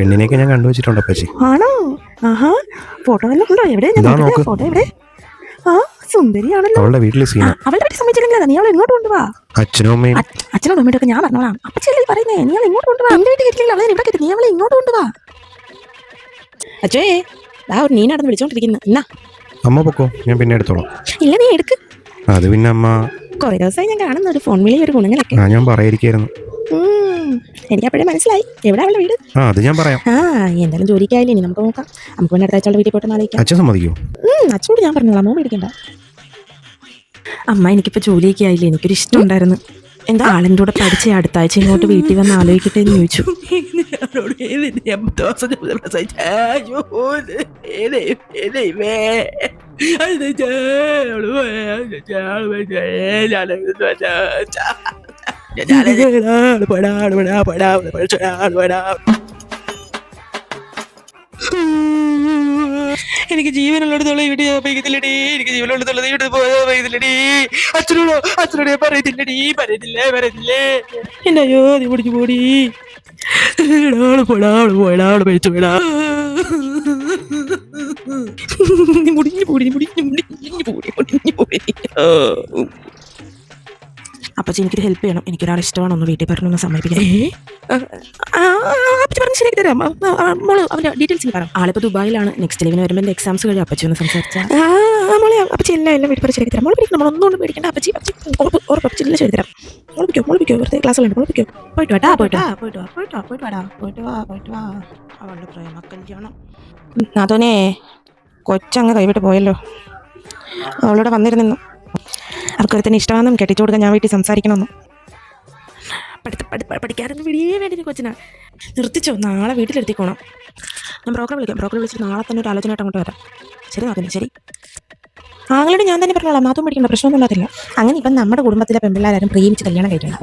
പെണ്ണിനെയൊക്കെ ഞാൻ കണ്ടുവച്ചിട്ടുണ്ട് അപ്പച്ചി. ആണോ? ആഹാ, ഫോട്ടോ വല്ലതും ഉണ്ടോ? എവിടെ? ഫോട്ടോ എവിടെ? ആ, സുന്ദരിയാണല്ലോ. അവളുടെ വീട്ടിൽ സീന. അവളുടെ വീട്ടിൽ സമ്മതിച്ചില്ലെങ്കിൽ നീ അവളെ ഇങ്ങോട്ട് കൊണ്ടുപോവാ. അച്ഛനും അമ്മയും അച്ഛനോട് അമ്മയോടൊക്കെ ഞാൻ പറഞ്ഞോളാം. അപ്പച്ചല്ലേ പറയുന്നേ, നീ അവളെ ഇങ്ങോട്ട് കൊണ്ടുപോവാ. എന്റെ വീട്ടിൽ കിട്ടിയില്ല, അവളെ ഇവിടെ കിട്ടി, നീ അവളെ ഇങ്ങോട്ട് കൊണ്ടുപോവാ. അച്ഛേ, ഒരു നീ നടന്ന് വിളിച്ചോണ്ടിരിക്കുന്നു. എന്നാ അമ്മ പൊക്കോ, ഞാൻ പിന്നെ എടുത്തോളാം. ഇല്ല, നീ എടുക്ക്. അത് പിന്നെ അമ്മ കുറെ ദിവസമായി ഞാൻ കാണുന്ന ഒരു ഫോൺ വിളി, ഒരു ഗുണങ്ങളൊക്കെ. ഞാൻ പറയായിരിക്കായിരുന്നു. എനിക്ക് അപ്പോഴേ മനസ്സിലായി എവിടെ അവളുടെ വീട്. അത് ഞാൻ പറയാം. എന്തായാലും ജോലിക്കായില്ലേ, ഇനി നമുക്ക് നോക്കാം. നമുക്ക് പിന്നെ അടുത്ത ആഴ്ച വീട്ടിൽ പോയിട്ട് നാളേക്കാം. അച്ഛൻ സമ്മതിക്കോ? അച്ഛനോട് ഞാൻ പറഞ്ഞോളാം, അമ്മ പേടിക്കണ്ട. അമ്മ, എനിക്കിപ്പോൾ ജോലിയൊക്കെ ആയില്ലേ, എനിക്കൊരു ഇഷ്ടം ഉണ്ടായിരുന്നു. എന്താ? ആളിൻ്റെ കൂടെ പഠിച്ച അടുത്ത ആഴ്ച ഇങ്ങോട്ട് വീട്ടിൽ വന്ന് ആലോചിക്കട്ടെ എന്ന് ചോദിച്ചു. എനിക്ക് ജീവനുള്ളിടത്തോളം ഇവിടെ പൈകത്തില്ലടി, എനിക്ക് ജീവനുള്ളിടത്തോളം ഇവിടെ പോയാ പൈകത്തില്ലടി. അച്ഛനോട് പറയത്തില്ലേ. എന്റെ അയ്യോ, നീ പൊടിച്ചു പോടി. അപ്പച്ചി, എനിക്കൊരു ഹെൽപ്പ് ചെയ്യണം. എനിക്കൊരാളെ ഇഷ്ടമാണ്, ഒന്ന് വീട്ടിൽ പറഞ്ഞൊന്ന് സമ്മതിപ്പിക്കണം. അപ്പച്ചി പറഞ്ഞ് ശരിയാക്കി തരാം. മോള് അവൻ്റെ ഡീറ്റെയിൽസ് പറയാം. ആളിപ്പോൾ ദുബായിലാണ്. നെക്സ്റ്റ് ലീവിന് വരുമ്പോൾ എൻ്റെ എക്സാംസ് കഴിയും. അപ്പച്ചി ഒന്ന് സംസാരിച്ചാൽ മോളെ, അപ്പച്ചി എല്ലാം വീട്ടിൽ പറഞ്ഞ് ശരിയാക്കി തരാം. മോള് പിടിക്കണം, നമ്മളൊന്നുകൊണ്ട് പേടിക്കണ്ട. അപ്പച്ചി ഉറപ്പ് അപ്പച്ചി എല്ലാം ശരി തരാം. മോളിപ്പിക്കോ വെറുതെ ക്ലാസ്സിലുണ്ട്. മോളിപ്പിക്കോ. പോയിട്ട് വാ. അവളുടെ പ്രേമക്കല്യാണം. അതോനെ കൊച്ചങ്ങ് കൈവിട്ട് പോയല്ലോ. അവളോട് വന്നിരുന്നു. അവർക്കൊരുത്തന്നെ ഇഷ്ടമാണെന്നും കെട്ടിച്ചു കൊടുക്കാൻ ഞാൻ വീട്ടിൽ സംസാരിക്കണമെന്നും. പഠിക്കാറൊന്നും വിടിയേ വേണ്ടി കൊച്ചിനാ. നിർത്തിച്ചോ, നാളെ വീട്ടിലെത്തിക്കോണം. ഞാൻ ബ്രോക്കറെ വിളിച്ചിട്ട് നാളെ തന്നെ ഒരു ആലോചനയായിട്ട് അങ്ങോട്ട് വരാം. ശരി നോക്കുന്നു. ശരി, ആങ്ങളോട് ഞാൻ തന്നെ പറഞ്ഞോളാം. നാത്തും പഠിക്കേണ്ട പ്രശ്നമൊന്നും ഉണ്ടാകത്തില്ല. അങ്ങനെ ഇപ്പം നമ്മുടെ കുടുംബത്തിലെ പെൺപിള്ളേരാരും പ്രേമിച്ച് കല്യാണം കഴിക്കണം.